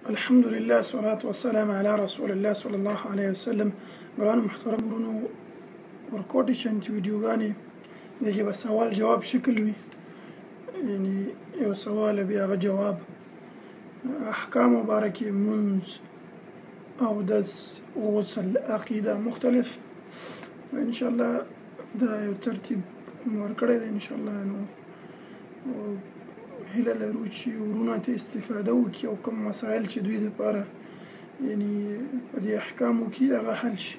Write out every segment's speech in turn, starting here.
الحمد لله صلاة والسلام على رسول الله صلى الله عليه وسلم. ګرانو محترم ورونو، ورکوټ شانتي ویډیوګانې دغه به سوال جواب شکل وي، یعنی یو سوال بیا هغه جواب، احکام مبارکې، منځ، اودس، غسل، عقیده مختلف ان شاء الله دا یو ترتیب ورکړی دی. ان شاء الله نو هیله لرو چې ورونه ته استفاده وکړي او کوم مسایل چې دوی دپاره یعنی په دې احکامو کې هغه حل شي.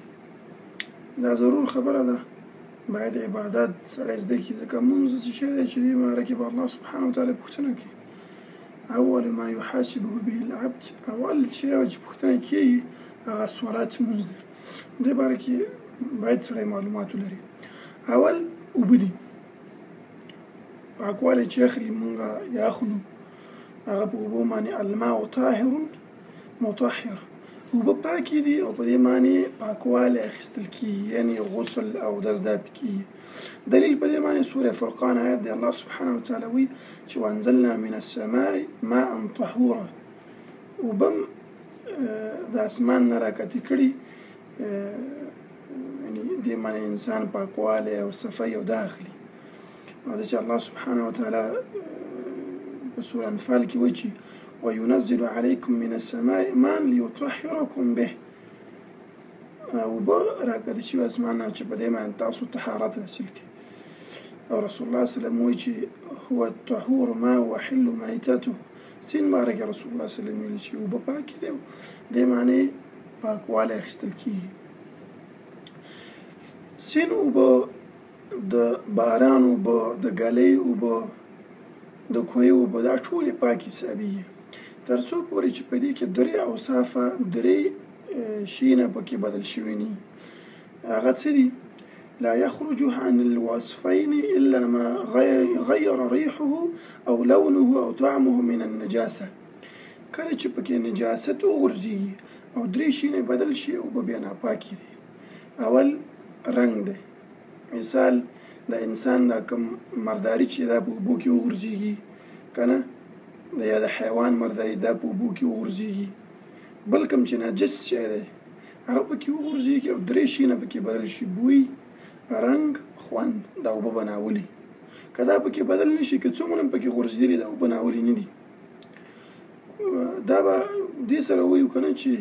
دا ضرور خبره ده، باید عبادت سړی زده کړي، ځکه مونځ داسې شی دی چې دې باره کې به الله سبحانه وتعالی پوښتنه کوي. اول ما یحاسبه به العبد، اول شی چې پوښتنه کېږي هغه صلات مونځ دی. دې باره کې باید سړی معلومات ولري. اول اوبه دي، پاکوالی چې اخلي مونږه یا اخلو هغه په اوبو باندې الماء طاهر مطهر، اوبه پاکې دي او په دې معنی پاکوالی اخیستل کېږي، یعنی غسل او اودس دا پکې کېږي. دلیل په دې معنی سوره فرقان آیت دی، الله سبحانه وتعالی وایي چې وانزلنا من السماء ماء طهورا، اوبه د اسمان نه راکتې کړي، یعنی دې معنی انسان پاکوالی او صفايي او دا اخلي. هذا چې الله سبحانه وتعالى بسورة أنفال کې وایي چې وينزل عليكم من السماء ماء ليطهركم به، اوبه راکتې شوي اسمان نه چې په دې باندې تاسو طهارت حاصل کړئ. او رسول الله صلی الله علیه وسلم وایي چې هو الطهور ما وحل میتته، سین باره کې رسول الله صلی الله علیه وسلم ویلي چې اوبه پاکې دي، دې معنی پاکوالی اخیستل کېږي. سین اوبه د باران اوبه، د ګلۍ اوبه، د کوهي اوبه، دا ټولې پاکې حسابېږي تر څو پورې چې په دې کې درې اوصافه، درې شیونه پکې بدل شوي نه. هغه څه دي؟ لا يخرج عن الوصفين إلا ما غير ريحه أو لونه أو طعمه من النجاسة. کله چې پکې نجاست وغورځېږي او درې شیونه بدل شي اوبه بیا ناپاکې دي. اول رنګ دی، مثال د انسان دا کوم مرداري چې دا په اوبو کې وغورځېږي که نه، یا د حیوان مرداري دا په اوبو کې وغورځېږي. بل کوم چې نجس شی دی هغه پکې وغورځېږي او درې شیونه پکې بدل شي، بوی، رنګ، خوند، دا اوبه به ناولي. که دا پکې بدل نه شي، که څومره هم پکې غورځېدلي دا اوبه ناولي نه دي. دا به دې سره وایو که نه چې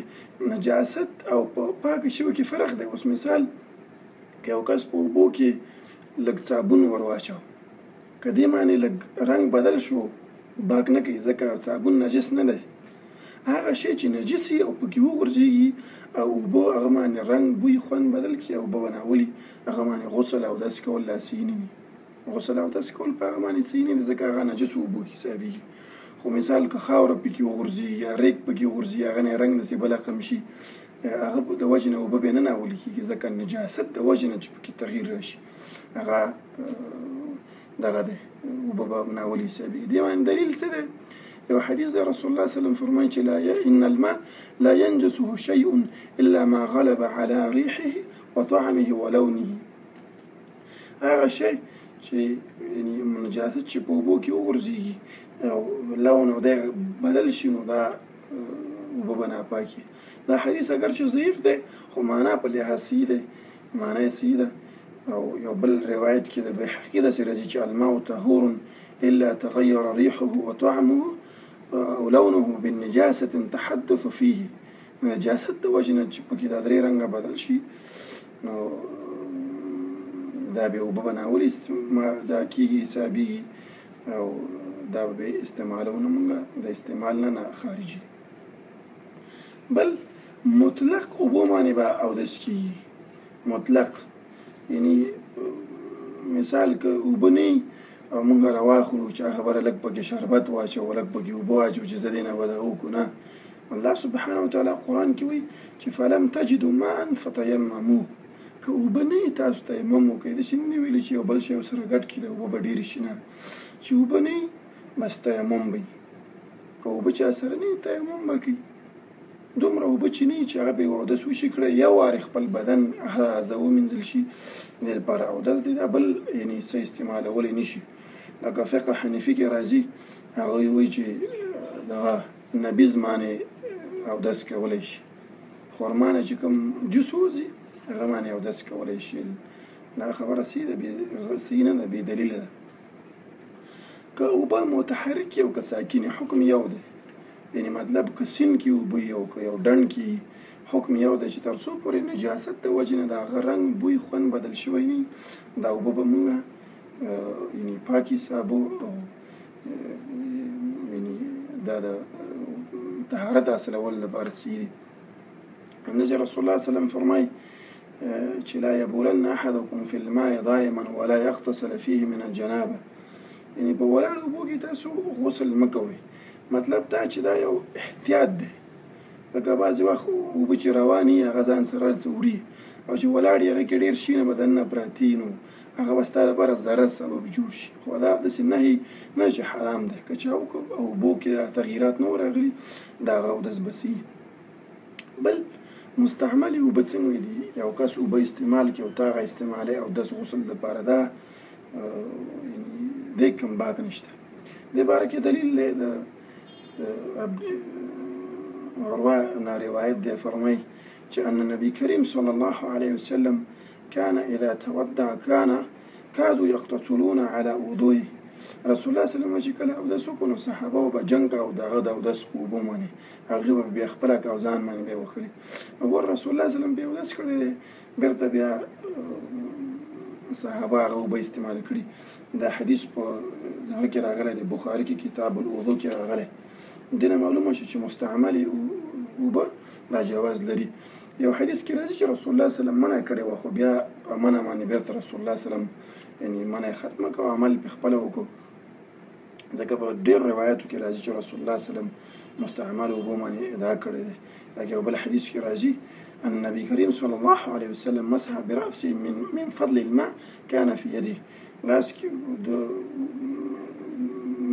نجاست او په پاکه شوي کې فرق دی. اوس مثال که یو کس په اوبو کې لږ صابون ور واچو، که دې معنی لږ رنګ بدل شو باک نه کوي، ځکه صابون نجس نه دی. هغه شی چې نجس وي او پکې وغورځېږي او اوبه هغه معنی رنګ، بوی، خوند بدل کړي او اوبه به ناولي، هغه معنی غسل او اودس کول دا صحیح نه دي. غسل او اودس کول په هغه معنی صحیح نه دي ځکه هغه نجسو اوبو کې حسابېږي. خو مثال که خاوره پکې وغورځېږي یا ریګ پکې وغورځي، هغه نه رنګ داسې بل رقم شي، هغه د وجې نه اوبه بیا نه ناولي کېږي، ځکه نجاست د وجې نه چې پکې تغییر راشي هغه دغه دی، اوبه به ناولي حسابېږي. دې باندې دلیل څه دی؟ یو حدیث دی، رسول الله صلی الله علیه وسلم فرمایي چې ان الماء لا ينجسه شيء الا ما غلب على ريحه وطعمه ولونه. هغه شی چې یعنی نجاست چې په اوبو کې وغورځېږي او لون او دی بدل شي نو دا اوبه به ناپاکي. دا حدیث اگر چې ضعیف دی خو معنا په لحاظ صحیح دی، معنا یې صحیح ده. او یو بل روایت کې د بیهقي داسې راځي چې الماء طهور الا تغیر ریحه وطعمه او لونه بالنجاسة تحدث فيه. نجاست د وجې نه چې پکې دا درې رنګه بدل شي نو دا بیا اوبه به ناولي دا کېږي، حسابېږي او دا به استعمالو نه مونږه د استعمال نه خارجي. بل مطلق اوبو باندې به اودس کېږي، مطلق یعنی مثال که اوبه نه او مونږ راواخلو چې خبره لږ پکې شربت واچو، لږ پکې اوبه واچو چې زه دې نه به دغه وکړو، نه. الله سبحانه وتعالی قرآن کې وایي چې فلم تجدوا ماء فتیمموا، که اوبه نه وي تاسو تیمم وکړئ. داسې نه دي ویلي چې یو بل شی ورسره ګډ کړي د اوبه به ډېرې شي، نه، چې اوبه نه وي بس تیمم به وي. که اوبه چا سره نه وي تیمم به کوي، دومره اوبه چې نه وي چې هغه به یې اودس وشي کړی، یو وارې خپل بدن هر اعضا ومینځل شي، دې لپاره اودس دی. دا بل یعنی څه استعمالولی نه شي. لکه فقه حنفي کې راځي، هغوی وایي چې دغه نبیذ معنی اودس کولی شي. خرما نه چې کوم جوس وځي هغه باندې اودس کولی شي. دا خبره صحیح نه ده، بې دلیله ده. که اوبه متحرک یو که ساکن حکم یو دی. یعنی مطلب که سین کې اوبه یو که یو ډنډ کې حکم یو دی چې تر څو پورې نجاست د وجې نه د هغه رنګ بوی خوند بدل شوی نه دا اوبه به مونږ یعنی پاکې صابو او یعنی دا د طهارت حاصلولو لپاره صحیح دي. همداسې رسول الله صلی الله علیه وسلم فرمایي چې لا یبولن احدکم فی الماء دائما ولا یغتسل فیه من الجنابه. یعنی په ولاړو اوبو کې تاسو غسل مه کوئ. مطلب دا چې دا یو احتیاط دی. لکه بعضې وخت اوبه چې روانې هغه ځان سره هر څه وړي او چې ولاړ هغه کې ډېر شي نه بدن نه پراتي نو هغه به ستا لپاره ضرر سبب جوړ شي. خو دا داسې نهي نه چې حرام دی. که چا وکړو او اوبو کې تغییرات نه ورغلي د هغه اودس به سي. بل مستعملې اوبه څنګه دي؟ یو کس اوبه استعمال کړي او ته هغه استعمالوي اودس غسل لپاره دا یعنی دې کوم باک نشته. دې باره کې دلیل دی د عروة رواية دي فرمي أن النبي كريم صلى الله عليه وسلم كان إذا تودع كادوا يقتتلون على وضوئه. رسول الله صلى الله عليه وسلم چې کله اودس وکړو صحابه به جنګ او دغه د اودس په اوبو باندې هغې به بیا خپله که او ځان باندې بیا وخلي. وګوره رسول الله صلی الله علیه وسلم بیا اودس کړی دی بېرته بیا صحابه هغه اوبه استعمال کړي. دا حدیث په دغه کې راغلی دی بخاري کې کتاب الوضو کې راغلی. دینه معلومه شو چې مستعملې اوبه دا جواز لري. یو حدیث کې راځي چې رسول الله صلی الله علیه وسلم منع کړی وه خو بیا منع باندې بېرته رسول الله صلی الله علیه وسلم یعنی منع ختمه کړه او عمل په خپله وکړو. ځکه په ډېر روایاتو کې راځي چې رسول الله صلی الله علیه وسلم مستعمل اوبو باندې ادعا کړی دی. لکه یو بل حدیث کې راځي أن النبي كريم صلى الله عليه وسلم مسح برأسه من فضل الماء كان في يده. لاس کې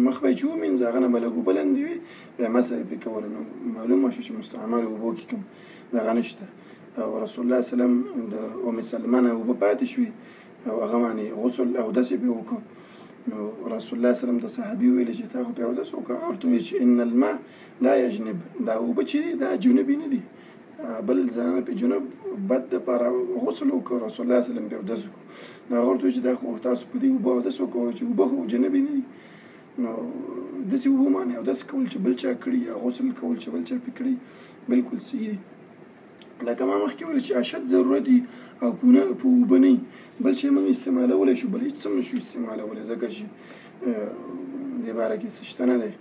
مخ به چې ومینځه هغه نه به لږ اوبه لاندې وي بیا مسح یې پرې کوله. نو معلومه شو چې مستعملو اوبو کې کوم دغه نشته. او رسول الله صلی الله علیه وسلم د ام سلمه نه اوبه پاتې شوي او هغه باندې غسل اودس یې پرې وکړو. نو رسول الله صلی الله علیه وسلم ته صحابي ویلې چې تا خو پرې اودس وکړه. ورته ویل چې ان الماء لا یجنب. دا اوبه چې دي دا جنبي نه دي بل ځان په جنوب بد دپاره غسل وکړو. رسول الله صلی الله علیه وسلم پرې اودس وکړو. نو هغه ورته ویل چې دا خو تاسو په دې اوبه اودس وکړو چې اوبه خو جنبي نه دي. نو داسې اوبو باندې اودس کول چې بل چا کړي یا غسل کول چې بل چا پرې کړي بلکل صحیح دي. لکه ما مخکې ویل چې اشد ضرورت دي او په اوبه نه بل شی موږ استعمالولی شو بل هېڅ هم نه شو استعمالولی ځکه چې دې باره کې څه شته نه دی.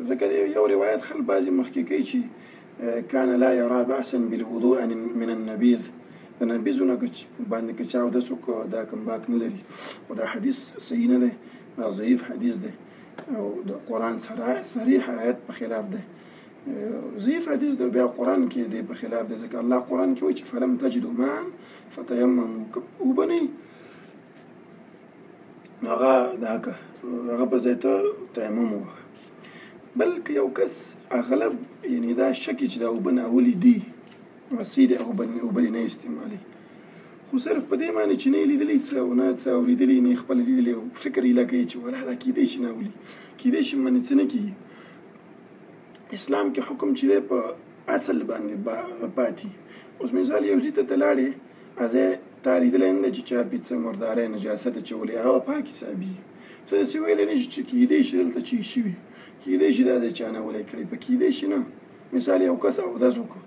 ځکه یو روایت خلک بعضې مخکې کوي چې كان لا يرى بأسا بالوضوء من النبيذ. د نبیذو نه باندې که چا اودس وکړو دا کوم باک نه لري. خو دا حدیث صحیح نه دی، دا ضعیف حدیث دی او د قرآن صریح آیت په خلاف دی. ضعیف حدیث دی بیا قرآن کې دی په خلاف دی. ځکه الله قرآن کې وایي چې فلم تجدوا ماء فتیمموا. اوبه نه نو هغه په ځای ته تیمم ووهه. بلکې یو کس اغلب یعنی دا شکي چې دا اوبه ناولې دي وسې دي اوبه نه استعمالي خو صرف په دې معنی چې نه یې لیدلي څه او نه څه اورېدلي نه یې خپله لیدلي او فکر یې لګوي چې ولا دا کیدی شي ناولي کیدی شي باندې څه نه کېږي. اسلام کې حکم چې دی په اصل باندې پاتې. اوس مثال یو ځای ته ته لاړې ځای تا لیدلی نه ده چې چا پې څه مرداری نجاست اچولی هغه به پاک حسابېږي. ته داسې ویلی نه شي چې کیدی شي دلته چې شوي کیدی شي دا دی چا ناولی کړی په کیدی شي نه. مثال یو کس اودس وکړو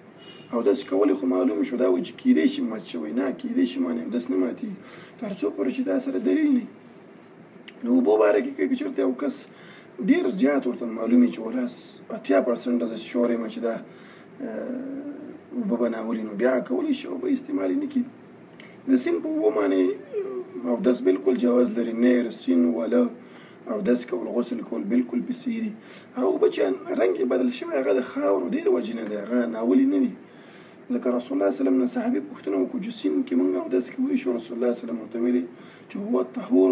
اودس کولی خو معلوم شو دا وایي چې کیدی شي مات شوی نه کیدی شي باندې اودس نه ماتېږي تر څو پورې چې دا سره دلیل نه. نو اوبو باره کې که چېرته یو کس ډېر زیات ورته معلوم وي چې ولاس 80% زه شور یم چې دا اوبه به ناولي نو بیا کولی شي اوبه استعمال یې نه کړي. د سیند په اوبو باندې اودس بلکل جواز لري. نهر سیند وله اودس کول غسل کول بلکل پې صحیح دي. هغه اوبه چې رنګ یې بدل شوی هغه د خاورو دې د وجې نه دی هغه ناولي نه دي. ځکه رسول الله صلی الله علیه وسلم نه صحابي پوښتنه وکړو چې سیند کې موږ اودس کوی شو. رسول الله صلی الله علیه وسلم ورته ویلي چې هو طهور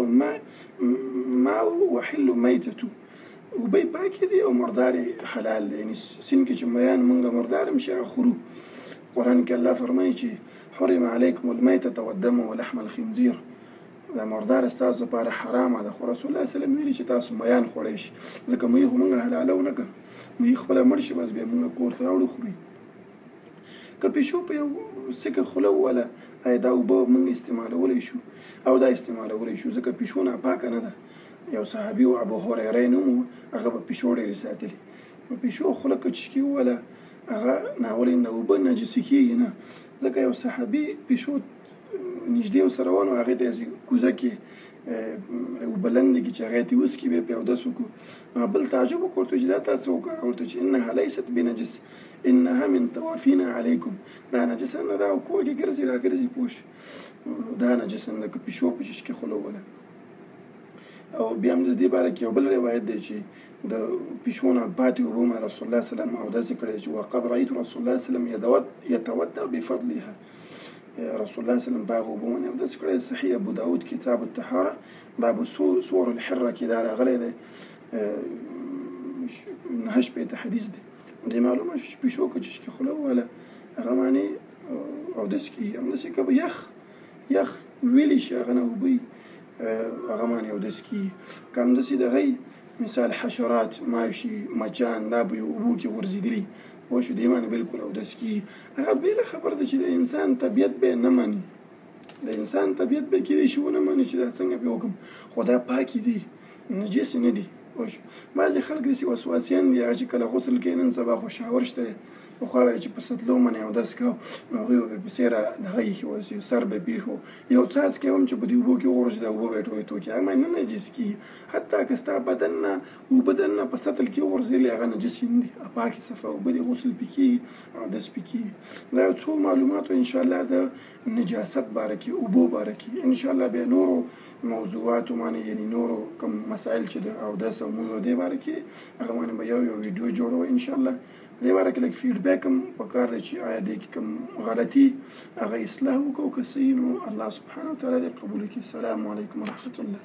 ماء وحل میتته. اوبه یې پاکې دي او مردار یې حلال دی. یعنې سیند کې چې میان موږ مردار هم شي هغه خورو. قرآن کې الله فرمایي چې حرم علیکم المیتة والدم ولحم الخنزیر. دا مردار ستاسو لپاره حرامه ده خو رسول الله صلی الله علیه وسلم ویلي چې تاسو میان خوړی شي ځکه مې خو موږ حلالو نه کړ مې خپله مړ شي بس بیا موږ کور ته راوړو خوري. که پیشو په یو سکه خوله ووله آیا دا اوبه موږ استعمالولی شو او دا استعمالولی شو ځکه پیشو ناپاکه نه ده. یو صحابي و ابو هریره نوم و هغه به پیشو ډېرې ساتلې. پیشو خوله که چشکي ووله هغه ناولې د اوبه نجسې کېږي نه ځکه یو صحابي پیشو نږدې ورسره و نو هغې ته یې کوزه کې اوبه لندې کې چې هغه یې تې وڅکي بیا پرې اودس وکړو. بل تعجب وکړ ورته چې دا تا څه وکړه ورته چې انها لیست بنجس انها من طوافینا علیکم دا نجس نه ده او کور کې ګرځي راګرځي پوه شو دا نجس نه ده که پیشو په چشکې خوله ووله. او بیا هم د دې باره کې یو بل روایت دی چې د پیشو نه پاتې اوبه ما رسول الله سلم اودسې کړی چې وقد رأیت رسول الله سلم یتودع بفضلها رسول الله سلم په هغه اوبو باندې اودس کړی. صحیح ابو داود کتاب الطهاره باب سور الحره کې دا راغلی دی 9 شپېته حدیث دی. دې معلومه شو چې پیشو که چشکې خوله ووهله هغه باندې اودس کېږي. همداسې که به یخ ویلی شي هغه نه اوبه وي هغه باندې اودس کېږي. که همداسې د هغې مثال حشرات ماشي مچان دا به اوبو کې غورځېدلي پوه شو دې باندې بلکل اودس کېږي. هغه بېله خبره ده چې د انسان طبیعت به یې نه مني. د انسان طبیعت به کېدای شي ونه مني چې دا څنګه پې وکړم خو دا پاکې دي نجسې نه دي. پوه شو بعضې خلک داسې وسواسیان دي هغه چې کله غسل کوي نن سبا خو شاور شته دی پخوا به یې چې په ستلو باندې اودس کوو نو هغوی به پسې را دغه ایښي وسي سر به پېښو یو څاڅکی هم چې په دې اوبو کې وغورځي دا اوبه به یې ټوکې ټوکې هغه باندې نه نجس کېږي. حتی که ستا بدن نه اوبه دننه په سطل کې وغورځېدلې هغه نجس نه دي پاکې صفا اوبه دي غسل پې کېږي اودس پې کېږي. دا یو څو معلوماتو انشاءالله د نجاست باره کې اوبو باره کې انشاءالله بیا نورو موضوعاتو باندې یعنې نورو کوم مسایل چې د اودس او مونځ دې باره کې هغه باندې به یو ویډیو جوړوو انشاءالله. دې باره کې لږ فیډبیک هم پکار دی چې آیا دې کې کوم غلطي هغه اصلاح وکړو که صحیح نو الله سبحانه وتعالی دې قبول کړي. السلام علیکم ورحمة الله.